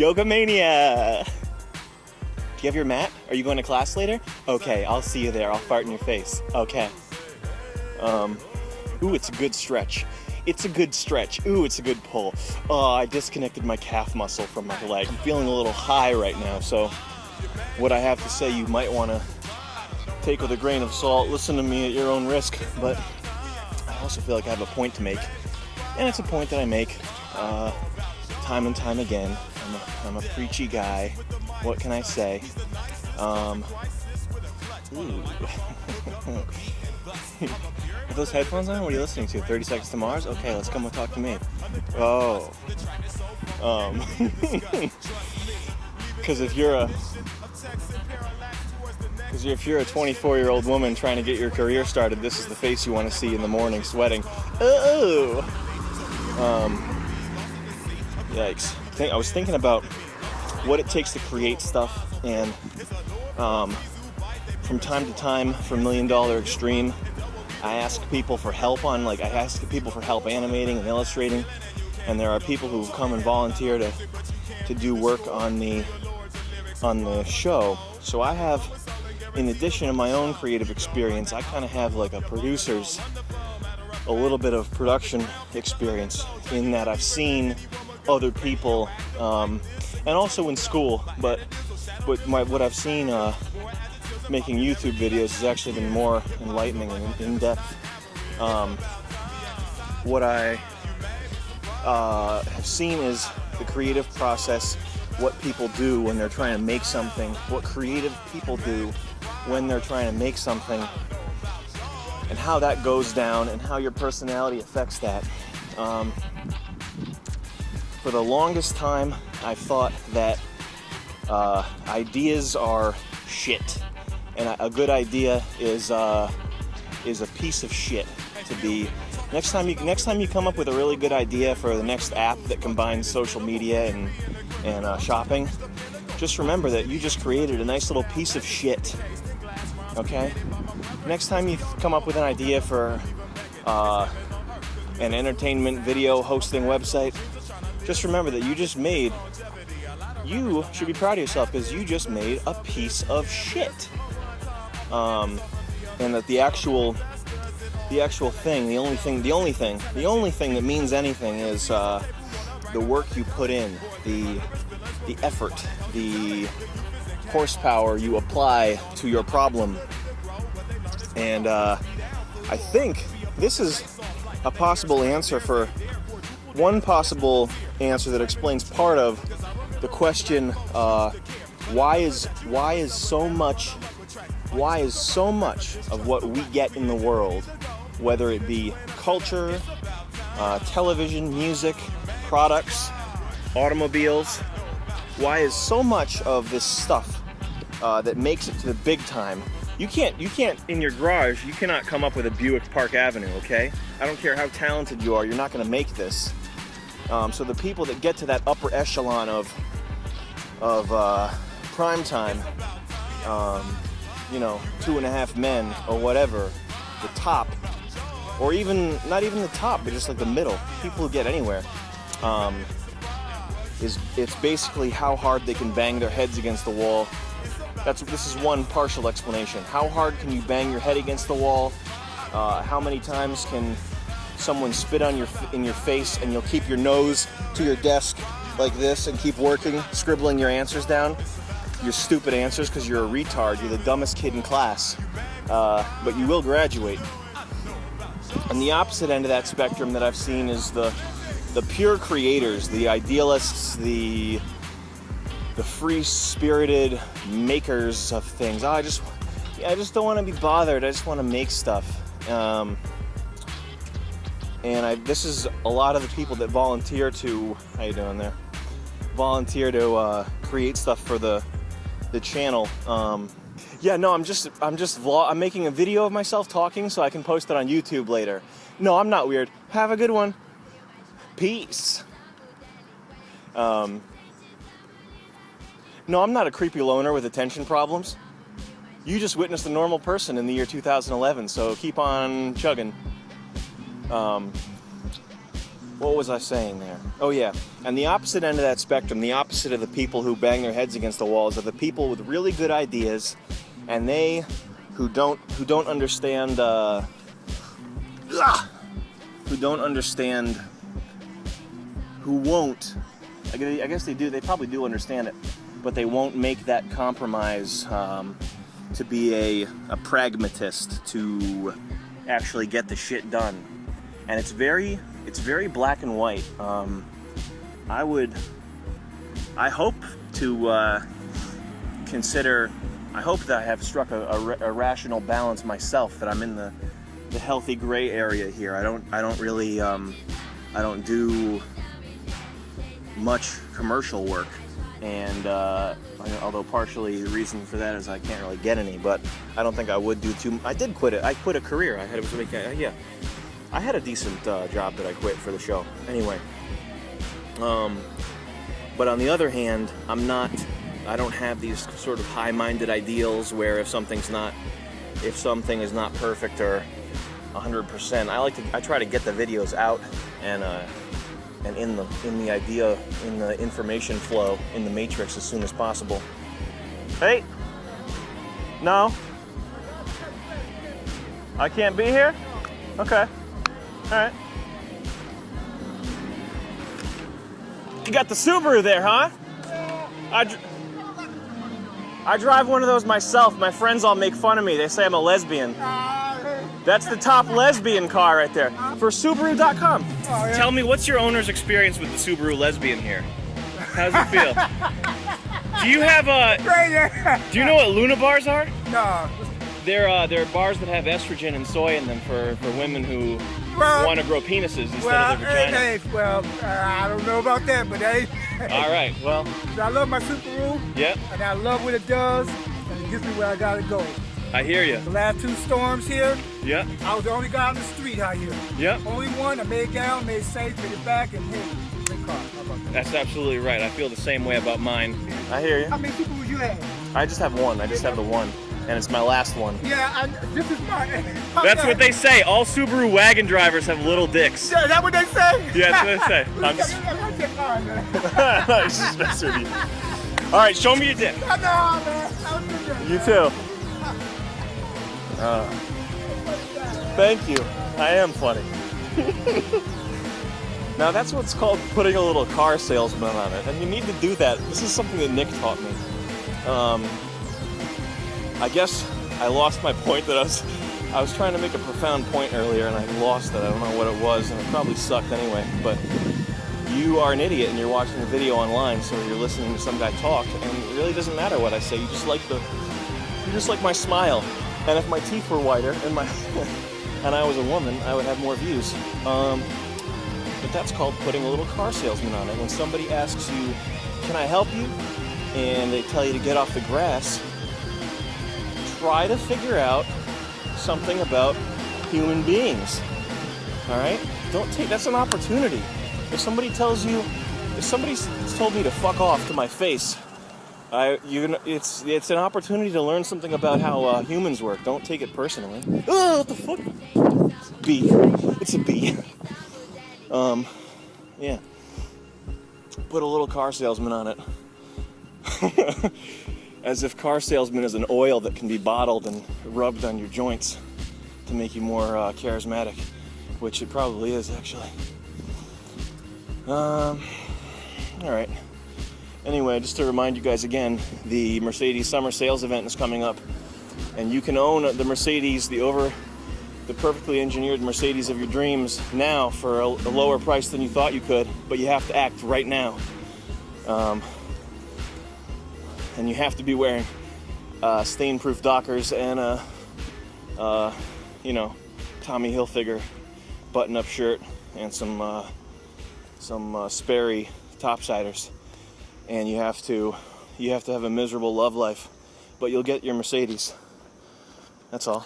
Yoga Mania! Do you have your mat? Are you going to class later? Okay, I'll see you there. I'll fart in your face. Okay. Ooh, it's a good stretch. It's a good stretch. Ooh, it's a good pull. Oh, I disconnected my calf muscle from my leg. I'm feeling a little high right now, so what I have to say you might want to take with a grain of salt. Listen to me at your own risk, but I also feel like I have a point to make. And it's a point that I make time and time again. I'm a preachy guy. What can I say? Ooh. Are those headphones on? What are you listening to? 30 Seconds to Mars? Okay, let's come and talk to me. Oh. Because if you're a 24-year-old woman trying to get your career started, this is the face you want to see in the morning, sweating. Oh. Yikes. I was thinking about what it takes to create stuff, and from time to time, for $1 Million Extreme, I ask people for help animating and illustrating, and there are people who've come and volunteered to do work on the show. So I have, in addition to my own creative experience, I kind of have like a little bit of production experience in that I've seen other people, and also in school, but what I've seen making YouTube videos has actually been more enlightening and in-depth. What I have seen is the creative process, what people do when they're trying to make something, what creative people do when they're trying to make something, and how that goes down and how your personality affects that. For the longest time, I thought that ideas are shit, and a good idea is a piece of shit to be. Next time you come up with a really good idea for the next app that combines social media and shopping, just remember that you just created a nice little piece of shit. Okay? Next time you come up with an idea for an entertainment video hosting website, just remember that you should be proud of yourself because you just made a piece of shit. And that the actual thing, the only thing that means anything is the work you put in, the effort, the horsepower you apply to your problem. And I think this is a possible answer for one possible answer that explains part of the question, why is so much of what we get in the world, whether it be culture, television, music, products, automobiles, why is so much of this stuff that makes it to the big time? You can't in your garage, you cannot come up with a Buick Park Avenue, okay? I don't care how talented you are, you're not going to make this. So the people that get to that upper echelon of prime time, 2.5 Men or whatever, the top, or even not even the top, but just like the middle, people who get anywhere, it's basically how hard they can bang their heads against the wall. This is one partial explanation. How hard can you bang your head against the wall? How many times can someone spit in your face and you'll keep your nose to your desk like this and keep working, scribbling your answers down, your stupid answers, because you're a retard, you're the dumbest kid in class, but you will graduate. And the opposite end of that spectrum that I've seen is the pure creators, the idealists, the free-spirited makers of things. I just don't want to be bothered. I just want to make stuff. This is a lot of the people that volunteer to, how you doing there? Volunteer to create stuff for the channel. I'm making a video of myself talking so I can post it on YouTube later. No, I'm not weird. Have a good one. Peace. No, I'm not a creepy loner with attention problems. You just witnessed a normal person in the year 2011, so keep on chugging. What was I saying there? Oh yeah, and the opposite end of that spectrum, the opposite of the people who bang their heads against the walls, are the people with really good ideas, and they who don't understand who won't. I guess they do. They probably do understand it, but they won't make that compromise to be a pragmatist, to actually get the shit done. And it's very black and white. I hope to consider. I hope that I have struck a rational balance myself. That I'm in the healthy gray area here. I don't really I don't do much commercial work, and although partially the reason for that is I can't really get any, but I don't think I would do too. I did quit it. I quit a career. I had a decent job that I quit for the show. Anyway, but on the other hand, I don't have these sort of high-minded ideals where if something is not perfect or 100%, I try to get the videos out and in the information flow in the matrix as soon as possible. Hey, no, I can't be here. Okay, all right. You got the Subaru there, huh? I drive one of those myself. My friends all make fun of me. They say I'm a lesbian. That's the top lesbian car right there. For Subaru.com. Oh, yeah. Tell me, what's your owner's experience with the Subaru lesbian here? How does it feel? Do you have do you know what Luna bars are? No. They're bars that have estrogen and soy in them for women who want to grow penises instead of their vagina. I don't know about that, but all right, well. I love my Subaru. Yep. And I love what it does, and it gets me where I gotta go. I hear you. The last 2 storms here. Yep. I was the only guy on the street out here. Yep. Only one. I made it down, made it safe, made it back, and hey, great car. How about that? That's absolutely right. I feel the same way about mine. I hear you. How many people would you have? I just have one. I just have the one. And it's my last one. Yeah, this is mine. That's what they say. All Subaru wagon drivers have little dicks. Yeah, is that what they say? Yeah, that's what they say. I'm just messing with you. All right, show me your dick. No, man. You too. Thank you. I am funny. Now that's what's called putting a little car salesman on it, and you need to do that. This is something that Nick taught me. I guess I lost my point that I was trying to make a profound point earlier, and I lost it. I don't know what it was, and it probably sucked anyway. But you are an idiot, and you're watching a video online, so you're listening to some guy talk, and it really doesn't matter what I say. You just like my smile. And if my teeth were whiter and and I was a woman, I would have more views. But that's called putting a little car salesman on it. When somebody asks you, "Can I help you?" and they tell you to get off the grass, try to figure out something about human beings. All right? That's an opportunity. If somebody's told me to fuck off to my face, it's an opportunity to learn something about how humans work. Don't take it personally. Oh, what the fuck? Bee. It's a bee. Yeah. Put a little car salesman on it. As if car salesman is an oil that can be bottled and rubbed on your joints to make you more charismatic, which it probably is, actually. All right. Anyway, just to remind you guys again, the Mercedes summer sales event is coming up, and you can own the Mercedes, the perfectly engineered Mercedes of your dreams now for a lower price than you thought you could, but you have to act right now. And you have to be wearing stain-proof Dockers and a Tommy Hilfiger button-up shirt and some Sperry topsiders. And you have to have a miserable love life, but you'll get your Mercedes. That's all.